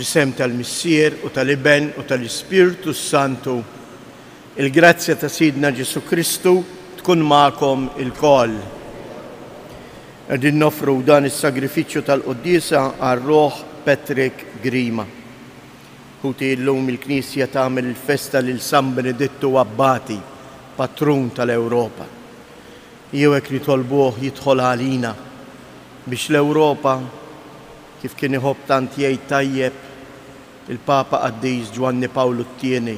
Fl-isem tal-Missier u tal-Iben u tal-Ispirtu Santu, il-grazzja ta' Sidna Ġesu Kristu tkun magħkom il-koll. Qegħdin nofru dan is-sagrifiċċju tal-Qudiesa għar-Roħ Patrick Grima. Ħuti llum il-Knisja tagħmel il-festa lil San Benedetto Abbati, patrun tal-Ewropa. Jew hekk nitolbuh jidħol għalina biex l-Ewropa, kif kien iħobb tant jgħid tajjeb il-Papa Qaddiż Ġwanni Pawlu T-tieni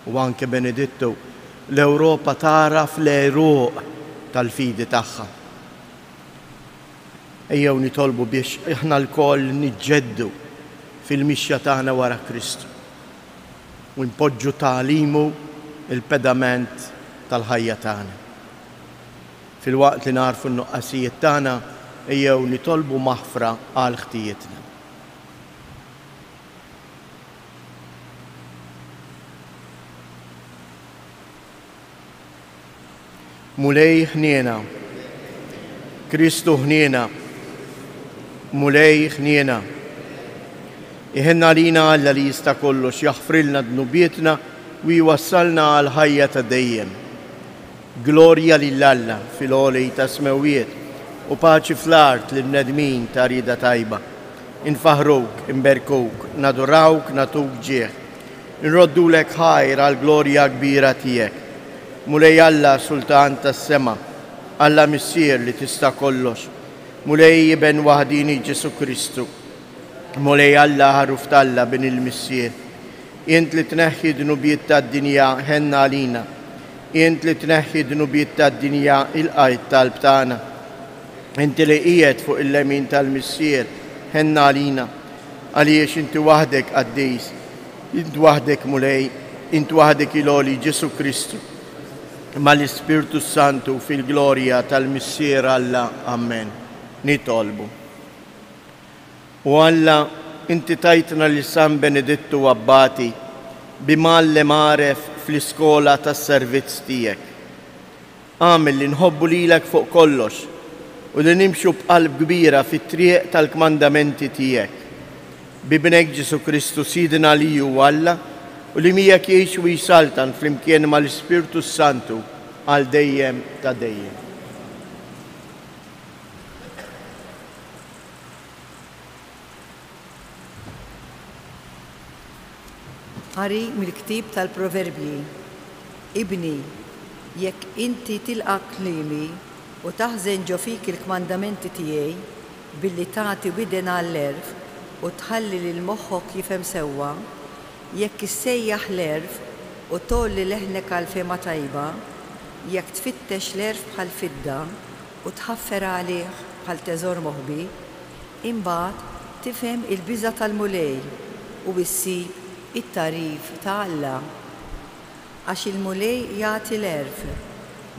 u anke Benedetto, l-Ewropa taraf l-eruq tal-fidi tagħha. Ejjew nitolbu biex aħna lkoll niġġeddu fil-mixja tagħna wara Kristu u npoġġu tagħlimu il-pedament tal-ħajja tagħna. Fil-waqt li narfu n-nuqqasijiet tagħna, ejjew nitolbu maħfra għal ħtijietna. Mulej ħniena, Kristu ħniena, mulej ħniena. Iħenna lina Alla li jista' kollox jaħfrilna dnubietna u jwassalna għal ħajja ta' dejjem. Glorja lill-Alla fil-għolej ta' smewiet u paċi fl-art lil-nedmin ta' rida tajba. Infaħruk, imberkuk, nadurawk, natuk ġieħ. Nroddulek ħajr għal glorja kbira tiegħek. Mulej Alla Sultan tas-sema, Alla Missier li tista' kollox. Mulej Iben waħdini Ġesu Kristu. Mulej Alla ħaruf talla bin il-Missier. Int li tneħħi dnubiet tad-dinja ħenna għalina. Int li tneħħi dnubiet tad-dinja il-qajt talb tagħna. Inti li qiegħed fuq il-lemin tal-Missier ħenna għalina. Għaliex inti waħdek Qaddiż, int waħdek mulej, int waħdek il-għoli Ġesu Kristu. Ma l-Ispirtu Santu fil-glorja tal-Missier Alla. Amen. Nitolbu. U Alla, inti tajtna li San Benedetto Abbati bimallem għaref fl-iskola tas-servizz tiegħek. Għamel li nħobbu lilek fuq kollox u li nimxu b'qalb kbira fit-triq tal-kmandamenti tiegħek. Bibnek Ġesu Kristu Sidna li hu Alla u li miegħek jgħix u jsaltan flimkien mal-Ispirtu Santu għal dejjem ta' dejjem. Qari mill-Ktieb tal-Proverbji. Ibni, jekk inti tilqa' klimi u taħżen ġo fik il-kmandamenti tiegħi billi tagħti widen għall-erf u tħalli lil moħħok jifhem sewwa, jekk issejjaħ l-erf u tolli leħnek għal fema tajba, jekk tfittex l-erf bħal fidda u tħaffer għalih bħal teżor moħbi, imbagħad tifhem il-biża' tal-mulej u issib it-tarif ta' Alla. Għax il-mulej jagħti l-erf,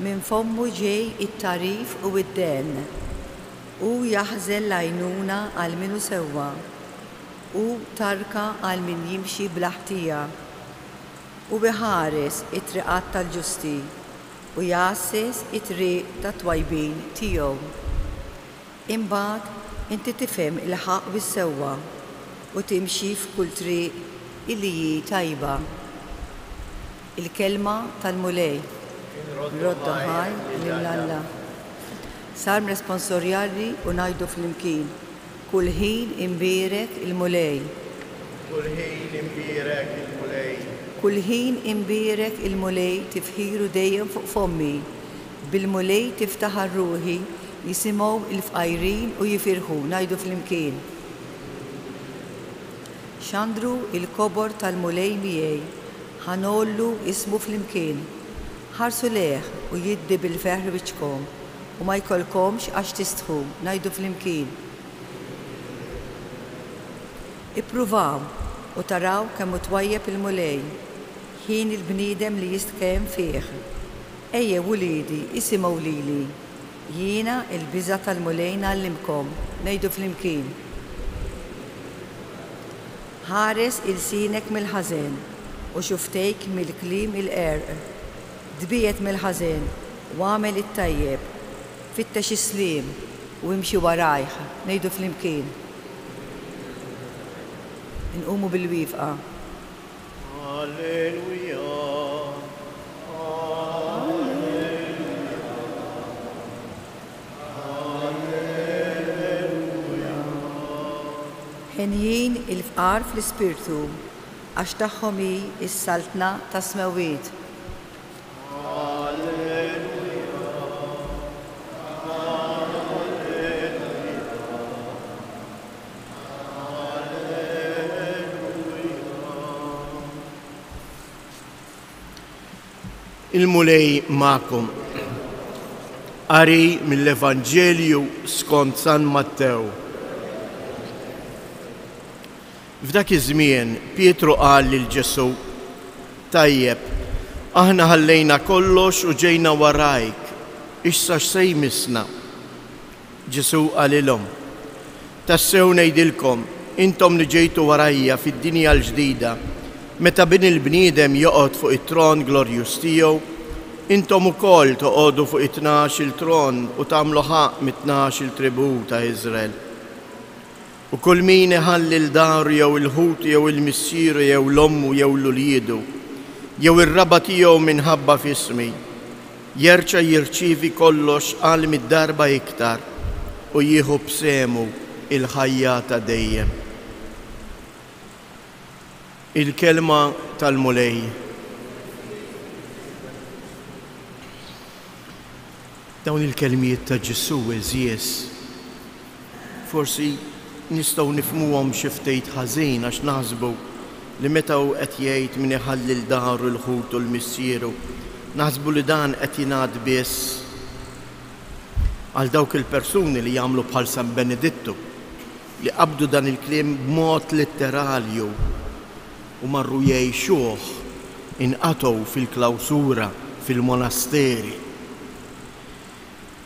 minn fommu ġej it-tarif u id-den, u jaħżel l-għajnuna għal minu sewwa, u tarka għal min jimxi bl-ħtija, u biħares it-triqat tal-ġusti, u jasses it-triq ta' twajbin tiegħu. Imbagħad inti tifhem il-ħaq bis-sewwa u timxi f'kull triq illi hi tajba. Il-kelma tal-mulej. Rodda ħaj lill-Alla. Sarm responsorjali u ngħidu flimkien. Kull ħin imbierek il-mulej. Kull ħin imbierek il-mulej. Kull ħin imbierek il-mulej tifħiru dejjem fuq fommi. Bil-mulej tiftaħ ruħi jisimgħu il-fqajrin u jifirħu ngħidu flimkien. Xandru il-kobor tal-mulej miegħi, ħanollu ismu flimkien. Ħarsu leħ u jiddi bil-feħr biċkom u ma jkollkomx għax tistħu, ngħidu flimkien. Ippruvaw u taraw kemm twajjeb il-mulej, ħin il-bniedem li jistkemm fih. Ejja wulidi isimgħu lili, jiena il-biża' tal-mulej nallimkom, ngħidu flimkien. Ħares il-sinek mill-ħażen u xuftejk mill-kliem il-qerq. Dbiet mill-ħażen u għamel it-tajjeb. Fittex is-sliem u imxi warajh, ngħidu flimkien. nqumu bil-wifqa. Alleluja. Ħenjin il-fqar fl-ispirtu għax tagħhom hi s-saltna tas-smewiet. Il-mulej ma'kom. Qari mill-Evanġelju skont San Mattew. F'dak iż-żmien Pietru qal lil Ġesu: Tajjeb, aħna ħallejna kollox u ġejna warajk, issa x'se jmissna? Ġesu qalilhom: Tassew ngħidilkom, intom li ġejtu warajja fid-dinja l-ġdida, meta bin il-bniedem joqgħod fuq it-tron glorjuż tiegħu, intom ukoll toqgħodu fuq 12 il-tron u tagħmlu ħaq mit-12 il-tribù ta' Iżrael. U kull min iħalli l-dar jew il-ħut jew il-missieru jew l-ommu jew l-uliedu jew ir-raba tiegħu minħabba f'ismi, jerġa' jirċievi kollox għal mid-darba iktar u jieħu b'semu il-ħajja ta' dejjem. Il-kelma tal-mulej. Dawn il-kelmijiet ta' Ġesu eżies forsi nistgħu nifhmuhom xi ftit ħażin għax naħsbu li meta hu qed jgħid min iħalli l-daru l-ħut u l-missieru, naħsbu li dan qed jingħad biss għal dawk il-persuni li jagħmlu bħal San Benedittu li qabdu dan il-kliem b'mod litteralju u marru jgħixuh inqatgħu fil-klawsura fil-monasteri.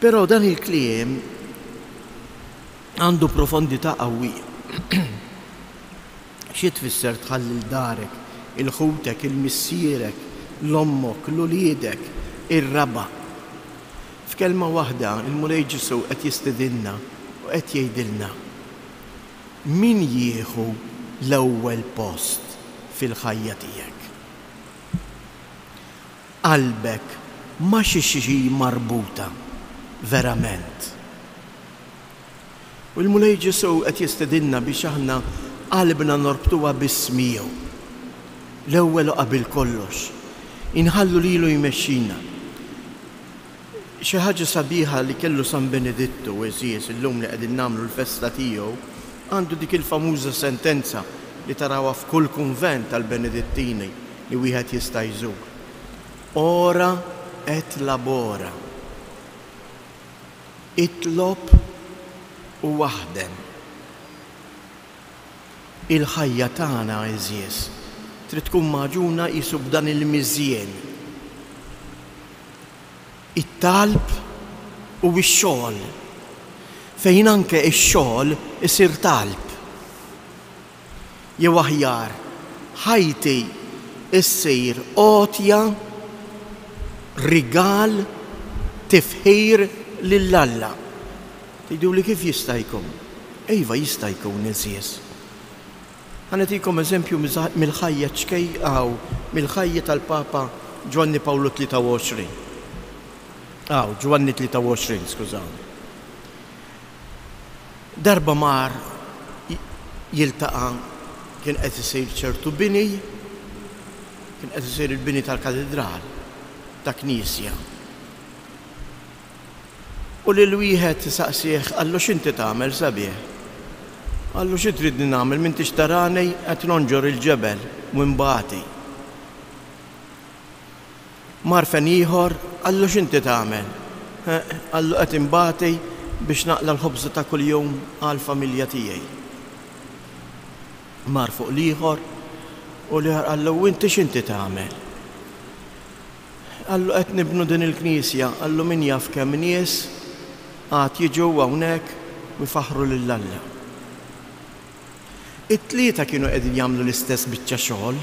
Però dan il-kliem għandu profondità qawwija. Xi tfisser tħalli l-darek, il-ħutek, il-missierek, l-ommok, l-uliedek, ir-raba. F'kelma waħda il-mulej Ġesu qed jistedinna u qed jgħidilna min jieħu l-ewwel post fil-ħajja tiegħek. Qalbek ma xi marbuta verament. U l-mulej Ġesu qed jistedinna biex aħna qalbna norbtuha bis-smieħu. L-ewwel qabel kollox, inħallu lilu jmexxina. Xi ħaġa sabiħa li kellu San Benedittu eżies illum li qegħdin nagħmlu l-festa tiegħu għandu dik il-famuża sentenza li tarawha f'kull kunvent tal-Benedettini li wieħed jista' jżur. Ora et labora. Itlob u waħdem. Il-ħajja tagħna eżies trid tkun maġuna qisu b'dan il-miżjien. It-talb u x-xogħol. Fejn anke x-xogħol isir talb. Jew aħjar ħajti issir għotja, rigal, tifħir lill-Alla. Tgħidu li kif jista' jkun? Iva jista' jkun eżies. Ħanetikom eżempju mill-ħajja ċkejqaw mill-ħajja tal-Papa Giovanni Paolo 23. Giovanni 23, skużawni. Darba mar jiltaqa' kien qed isir ċertu bini, kien qed isir il-bini tal-katedral ta' Knisja. U lil wieħed saqsih qallu x'inti tagħmel sabiħ? Qallu xi tridni nagħmel m'intix tarani qed nonġor il-ġebel u imbagħti. Mar fejn ieħor qallu x'inti tagħmel? Qallu qed imbagħti biex naqla l-ħobża ta' kuljum għall-familja tiegħi. Mar fuq l-ieħor u l-ieħor qallu inti x'inti tagħmel? Qallu qed nibnu din il-Knisja, qallu min jaf kemm nies għad jiġu hawnhekk u jfaħru lill-Alla. It-tlieta kienu qegħdin jagħmlu l-istess biċċa xogħol,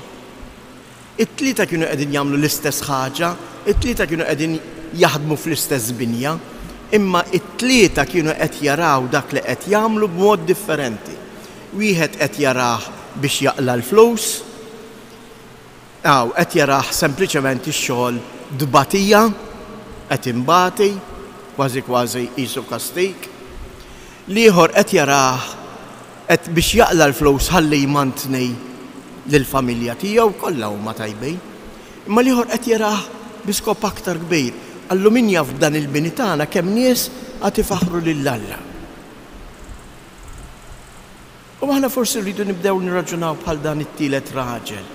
it-tlieta kienu qegħdin jagħmlu l-istess ħaġa, it-tlieta kienu qegħdin jaħdmu fl-istess binja, imma it-tlieta kienu qed jaraw dak li qed jagħmlu b'mod differenti. Wieħed qed jarah biex jaqla l-flus, qed jaraħ sempliċement ix-xogħol dbatija, qed imbati, kważi qisu kastik. L-ieħor qed jaraħ qed biex jaqla l-flus ħalli jmantni lill-familja tiegħu kollha huma tajbin. Imma l-ieħor qed jaraħ biskop aktar kbir. Allu min jaf dan il-bini tagħna kemm nies qed ifaħru lill-Alla. U aħna forsi rridu nibdew nirraġunaw bħal dan it-tielet raġel,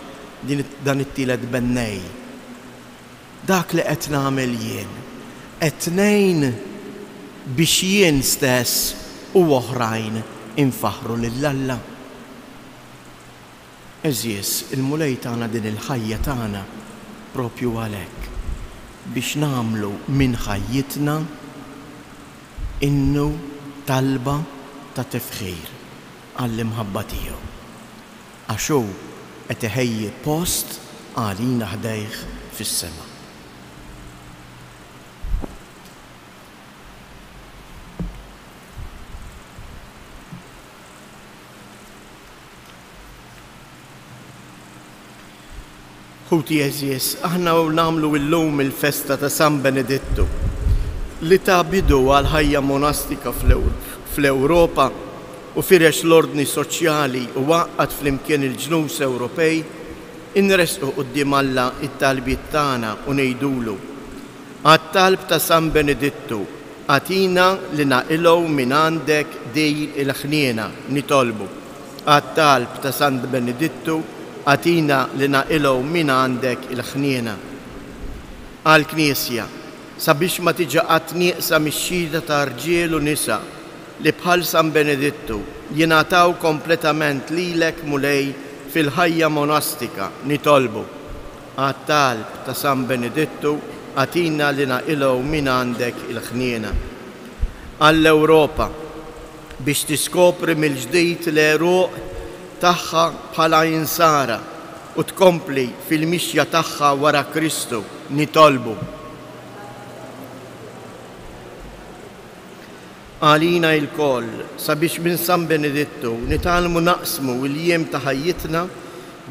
dan it-tielet bennej. Dak li qed nagħmel jien, qed ngħin biex jien stess u oħrajn infaħru lill-Alla. Eżies, il-mulej tagħna din il-ħajja tagħna propju għalhekk biex nagħmlu minn ħajjitna innu talba ta' tifħir għall-imħabba tiegħu. Għax hu qed iħejji post għalina ħdejh fis-sema. Ħuti eżies, aħna nagħmlu llum il-festa ta' San Benedittu li ta' bidu għal ħajja monastika fl-Ewropa u firex l-ordni soċjali u waqqat flimkien il-ġnus Ewropej, inresqu quddiem Alla it-talbiet tagħna u ngħidulu: għat-talb ta' San Benedittu għatina li naqilgħu minn għandek dej il-ħniena nitolbu. Għat-talb ta' San Benedittu għatina li naqilgħu minn għandek il-ħniena. Għall-Knisja sabiex ma tiġi qatt nieqsa mix-xhieda ta' rġiel u nisa li bħal San Benedittu jingħataw kompletament lilek mulej fil-ħajja monastika nitolbu. Għat-talb ta' San Benedittu għatina li naqilgħu minn għandek il-ħniena. Għall-Ewropa biex tiskopri mill-ġdid l-eruq tagħha bħala jinsara u tkompli fil-mixja tagħha wara Kristu nitolbu. Għalina il-koll sabiex minn San Benedittu nitalmu naqsmu l-jiem ta' ħajjitna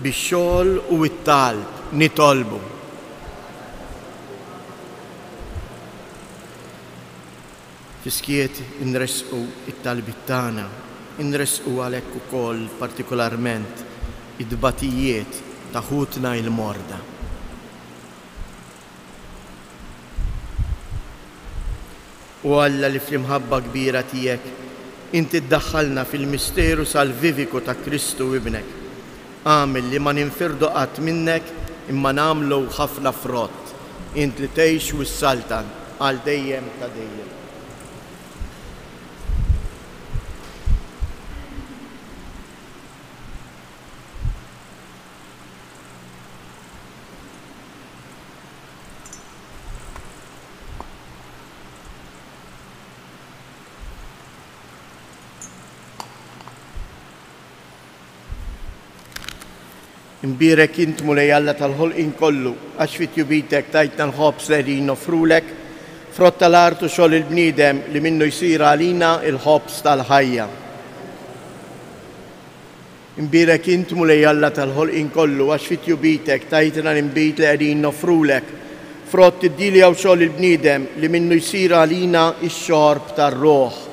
bix-xogħol u t-talb nitolbu. Fiskiet inresqu it-talbit tagħna, inresqu għalhekk ukoll partikolarment id-dbatijiet ta' ħutna il-morda. U Alla li fl-imħabba kbira tiegħek inti ddaħħalna fil-misteru salvifiku ta' Kristu ibnek. Għamil li ma ninfirdu qatt minnek imma nagħmlu ħafna frott. Int li tgħix wis-saltan għal dejjem ta' dejjem. Imbirek int mulej Alla tal-ħolqien kollu, għax fit-jubitek tajtna l-ħobs li nofrulek, frott tal-artu xogħol il-bniedem li minnu jsir għalina il-ħobs tal-ħajja. Imbirek int mulej Alla tal-ħolqien kollu, għax fit-jubitek tajtna l-imbit li qegħdin nofrulek, frott id-dili għaw xogħol il-bniedem li minnu jsir għalina ix-xorb tar-roħ.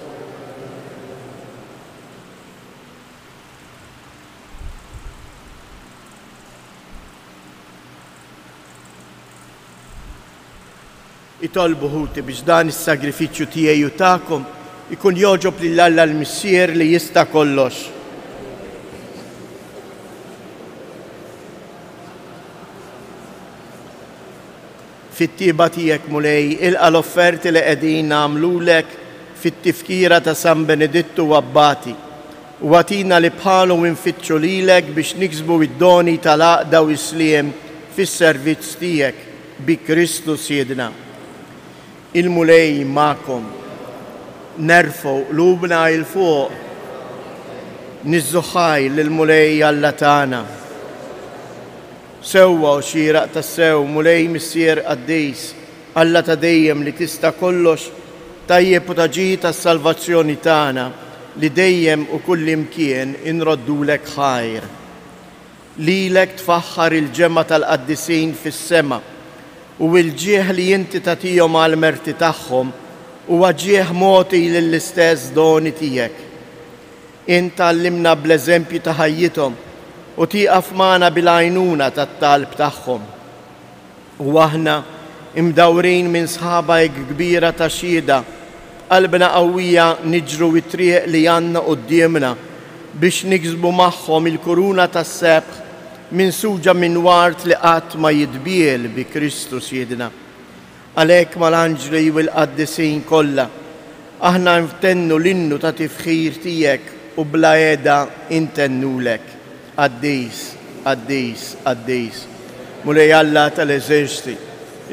Itolbu ħuti biex dan is-sagrifiċċju tiegħi u tagħkom ikun joġob lill-Alla l-Missier li jista' kollox. Fit-tieba tiegħek mulej ilqa' l-offerti li qegħdin nagħmlulek fit-tifkira ta' San Benedittu u Abbati u għatina li bħalu nfittxu lilek biex niksbu id-doni tal-għaqda u s-sliem fis-servizz tiegħek bi Kristu Siedna. Il-mulej ma'kom, nerfu lubna il-fuq, nizzuħaj l-mulej Alla tagħna. Sewwa u xieraq tas-sew mulej Missier Qaddis, Alla ta' dejjem li tista' kollox, tajjeb u taġi tas-salvazzjoni tagħna li dejjem u kull imkien inroddulek ħajr. lilek tfaħħar il-ġemma tal-qaddisin fis-sema u l-ġieħ li inti tagħtihom għall-merti tagħhom huwa ġieħ mogħti lill-istess doni tiegħek. Int għallimna bl-eżempju ta' ħajjithom u tieqaf magħna bil-għajnuna tat-talb tagħhom. U aħna imdawrin minn sħabek kbira ta' xhieda, qalbna qawwija niġru t-triq li għandna qudiemna biex niksbu magħhom il-kuruna tas-sebħ minsuġa minn wart li qatt ma jitbiel bi Kristu Siedna. Għalhekk mal-anġli u l-qaddisin kollha aħna ntennu l-innu ta' tifħir tiegħek u bla qiegħda intennulek. Qaddis, qaddis, qaddis. Mulej Alla tal-eżerċiti,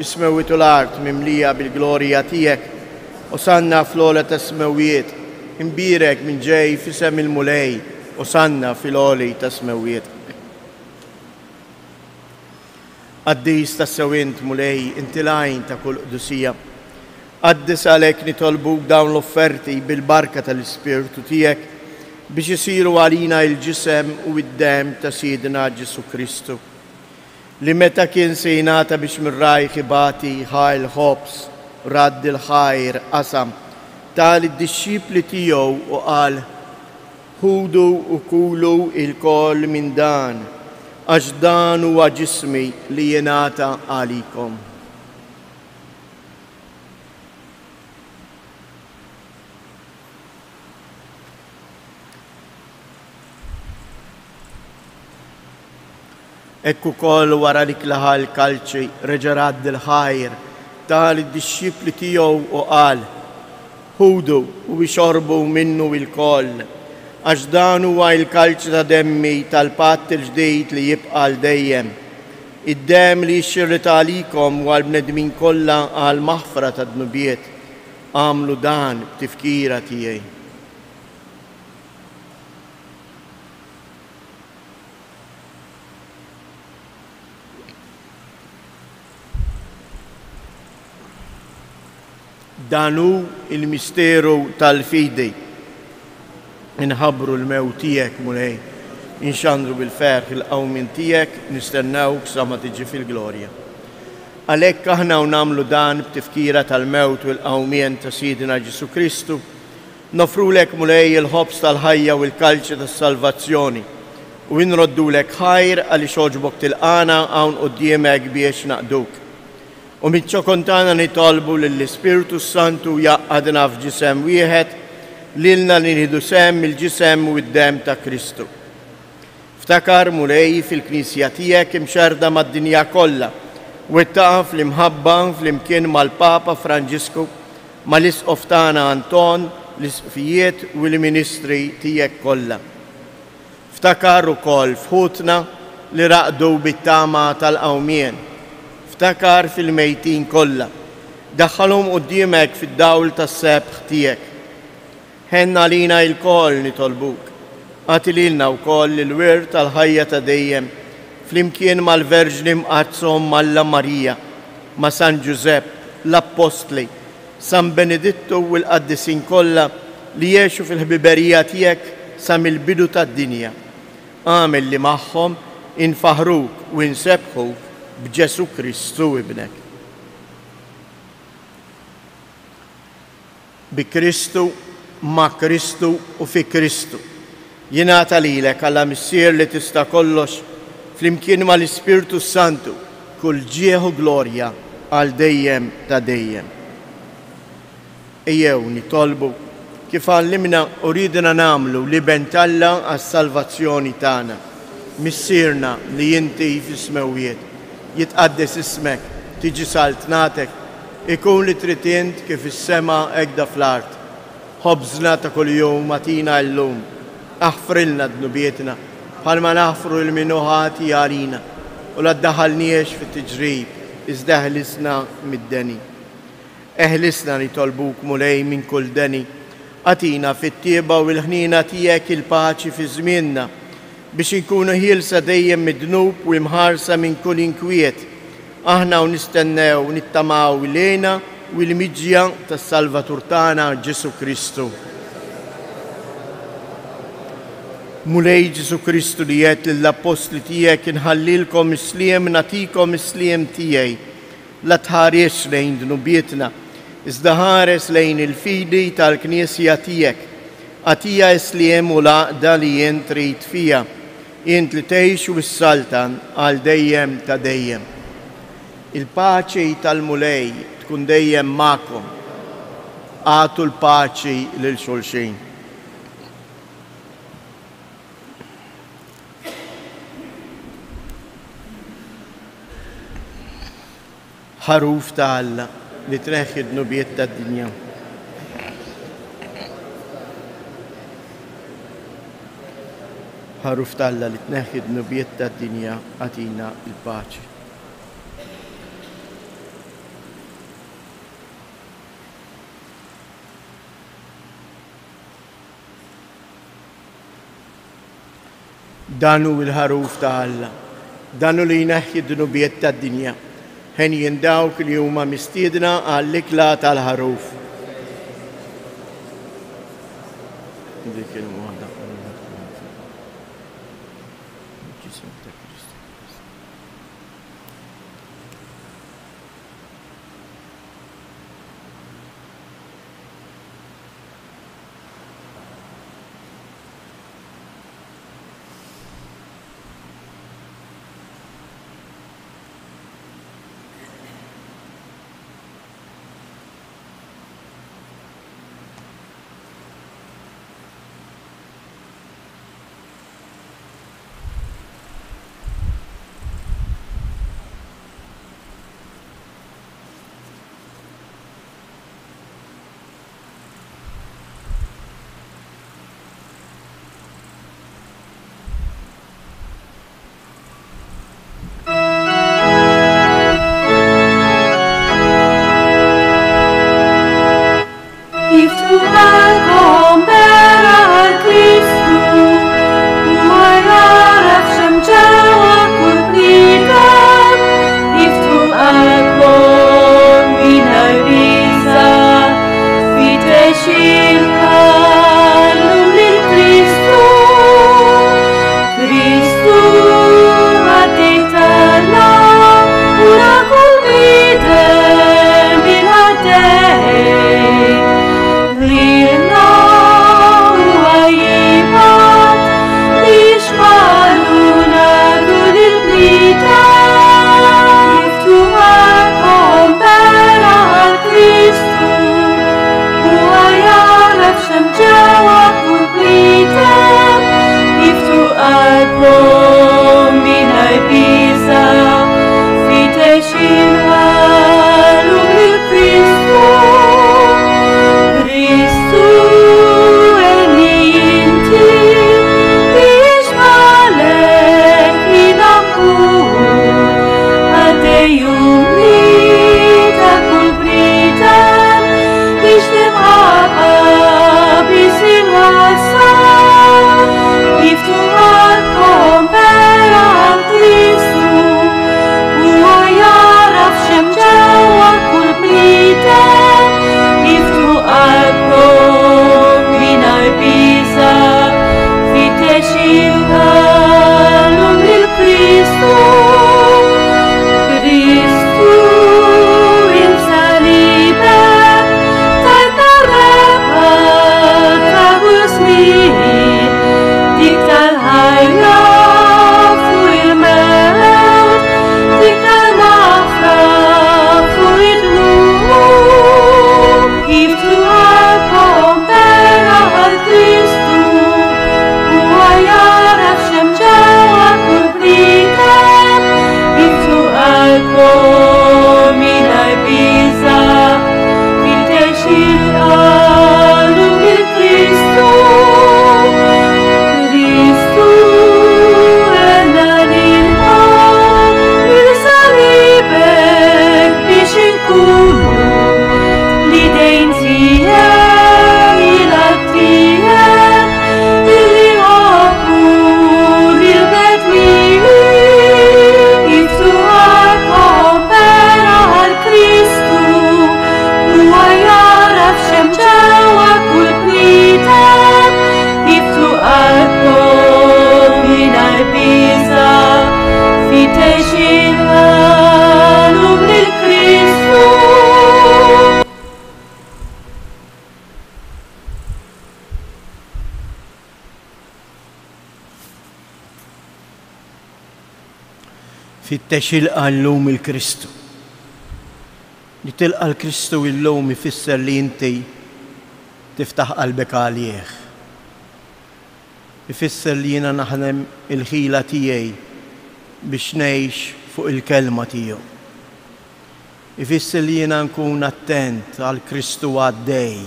ismewwitu l-art mimlija bil-glorja tiegħek u sanna fl-ogħla tas-smewwiet, imbirek minn ġej f'isem il-mulej u sanna fil-għoli tas-smewwiet. Qaddis tas-sewint mulej inti l-għajn ta' kull qdusija. Qaddis għalhekk nitolbuk dawn l-offerti bil-barka tal-Ispirtu tiegħek biex isiru għalina il-ġisem u id-dem ta' Siedna Ġesu Kristu, li meta kien se jingħata biex mir-rajħ ibati ħajl ħobs radd il-ħajr qasam tal id-disċipli tiegħu u qal ħudu u kulu il-koll minn dan għax dan huwa ġismi li jingħata għalikom. Ekku koll wara li klaħa l-kalċi reġa' radd il-ħajr tal id-disċipli tiegħu u qal ħudu u jxorbu minnu il-koll għax dan huwa l-kalċ ta' demmi tal-patt il-ġdid li jibqa' l dejjem. Id-dem li jxirrita għalikom u għall-bnedmin kollha għal maħfra ta' dnubiet. Għamlu dan b'tifkira tiegħi. Dan hu il-misteru tal-fidi. Inħabru l-mew tiegħek mulej, inxandru bil-ferħ il-qawmin tiegħek, nistennewk sa ma tiġi fil-glorja. Għalhekk aħna nagħmlu dan b'tifkira tal-mewt u l-qawmien ta' Siedna Ġesu Kristu, nofrulek mulej il-ħobs tal-ħajja u l-kalċi tas-salvazzjoni u nroddulek ħajr għaliex għoġbok tilqana hawn quddiemek biex naqduk. U miċ-ċokontana nitolbu lill-Ispirtu Santu jaqgħadna f'ġisem wieħed lilna li nieħdu sem il-ġisem u d-dem ta' Kristu. Ftakar mulej fil-Knisja tiegħek imxerda mad-dinja kollha u ittaqa' fl-imħabba fl-imkien mal-Papa Franġisku, mal-Isqof tagħna Anton, l-isqfijiet u l-ministri tiegħek kollha. Ftakar ukoll f'ħutna li raqdu bit-tama tal-qawmien. Ftakar fil-mejtin kollha. Daħħalhom quddiemek fid-dawl tas-sebħ tiegħek. Ħenna lina il-koll nitolbuk. Għatililna wkoll il-wirt tal-ħajja ta' dejjem flimkien mal-Verġni mqazzhom mal-La Marija, ma' San Giuseppe, l-Apostli, San Beneditto u l-qaddisin kollha li jgħixu fil-ħbiberija tiegħek sa mill-bidu tad-dinja. Għamel li magħhom infaħruk u insebħuk b'Ġesu Kristu ibnek. Bi Kristu, ma' Kristu u fi Kristu. Jingħata lilek għalla missier li tista' kollox flimkien mal-Ispirtu Santu kull ġieħu glorja għal dejjem ta' dejjem. Ejjew nitolbu kif għallimna u ridna nagħmlu li bentalla għas-salvazzjoni tagħna. Missierna li inti fis-smewwiet, jitqaddes ismek, tiġi saltnatek, ikun li trid int kif is-sema hekk fl-art. Ħobżna ta' kuljum atina llum, aħfrilna dnubietna bħalma naħfru l-minuħati għalina u la ddaħalniex fit-tiġrib iżda eħlisna mid-deni. Eħlisna nitolbuk mulej minn kull deni, għatina fit-tieba u l-ħnina tiegħek il-paċi fi żmienna biex inkunu ħielsa dejjem mid-dnub u imħarsa minn kull inkwiet. Aħna u nistennew nittamaw lejna u l-miġja tas-Salvatur tagħna Ġesu Kristu. Mulej Ġesu Kristu li jgħid lill-apostli tiegħek inħallilkom isliem nagħtikom isliem tiegħi. La tħares lejn dnubietna, iżda ħares lejn il-fidi tal-Knisja tiegħek. Għatija isliem u laqda li jien trid fija, jien li tgħix u s-saltan għal dejjem ta' dejjem. Il-paċi tal-mulej tkun dejjem magħkom. Għatu l-paċi lil xulxin. ħaruf ta' Alla li tneħħi d-nubiet tad-dinja. Ħaruf ta' Alla li tneħħi d-nubiet tad-dinja għatina il-paċi. Danu il-ħaruf ta' Alla, danu li jneħħi d-nubiet tad-dinja. Ħen jindawk li huma mistiedna għall-ikla tal-ħaruf. fit-texilqa llum il-Kristu. Li tilqa l-Kristu illum ifisser li inti tiftaħ qalbek għalih. Ifisser li jiena naħdem il-ħila tiegħi biex ngħix fuq il-kelma tiegħu. Ifisser li jiena nkun attent għall-Kristu għaddej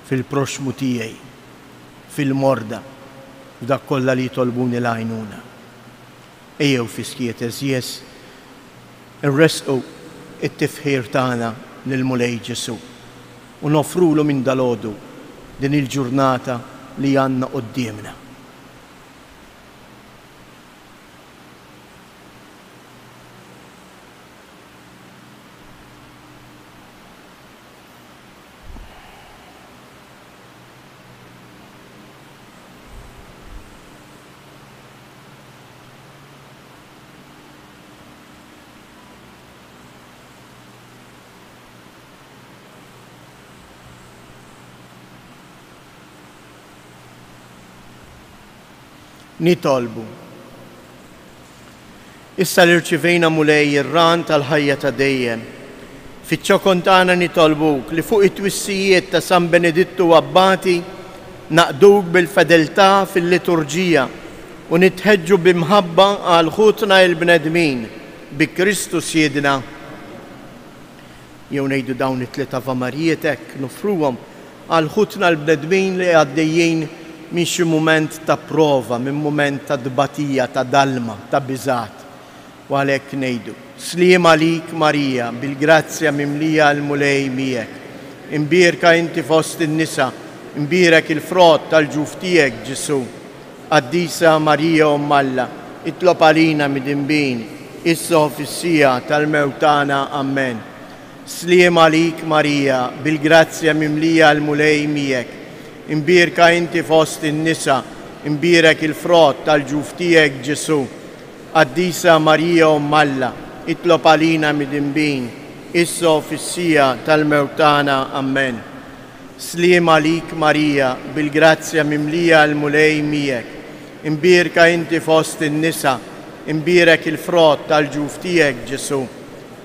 fil-proxmu tiegħi, fil-morda, f'dak kollha li jtolbuni l-għajnuna. Ejjew fiskiet eżjes irresqu it-tifħir tagħna lil Mulej Ġesu u nofrulu minn dalgħodu din il-ġurnata li għandna qudiemna. Nitolbu. Issa li rċivejna Mulej ir-ran tal-ħajja ta' dejjem. Fiċ-ċokon tagħna nitolbuk li fuq it-twissijiet ta' San Benedittu Abbati naqduk bil-fedeltà fil-liturġija u nitħeġġu bimħabba għal ħutna il-bnedmin bi Kristu Siedna. Jew ngħidu dawn it-tliet avamarijiet hekk nofruhom għal ħutna l-bnedmin li għaddejjin minn xi mument ta' prova, minn mument ta' dbatija, ta' dalma, ta' biżat. U għalhekk ngħidu: Sliem għalik Marija, bil-grazzja mimlija l-Mulej miegħek. Imbierka inti fost in-nisa, imbierek il-frott tal-ġuf tiegħek Ġesu. Qaddisa Marija Umm Alla, itlob għalina mid-inbin, issa fis-sija tal-mewtana. Amen. Sliem għalik Marija, bil-grazzja mimlija l-Mulej miegħek. Imbierka inti fost in-nisa, imbierek il-frott tal-ġuf tiegħek Ġesu. Qaddisa Marija Umm Alla, itlob għalina mid-inbin, issa fis-sija tal-mewtana. Amen. Sliem għalik Marija, bil-grazzja mimlija l-Mulej miegħek. Imbierka inti fost in-nisa, imbierek il-frott tal-ġuf tiegħek Ġesu.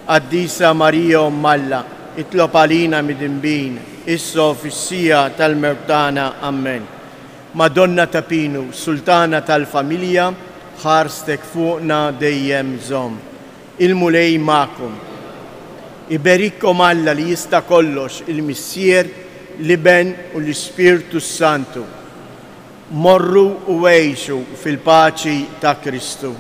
Qaddisa Marija Umm Alla, itlob għalina mid-inbin, issa fis-sija tal-mewtana. Amen. Madonna ta' Pinu, Sultana tal-familja, ħarstek fuqna dejjem żomm. Il-Mulej magħkom. Iberikkom Alla li jista' kollox, il-Missier, l-Iben u l-Ispirtu Santu. Morru u għejxu fil-paċi ta' Kristu.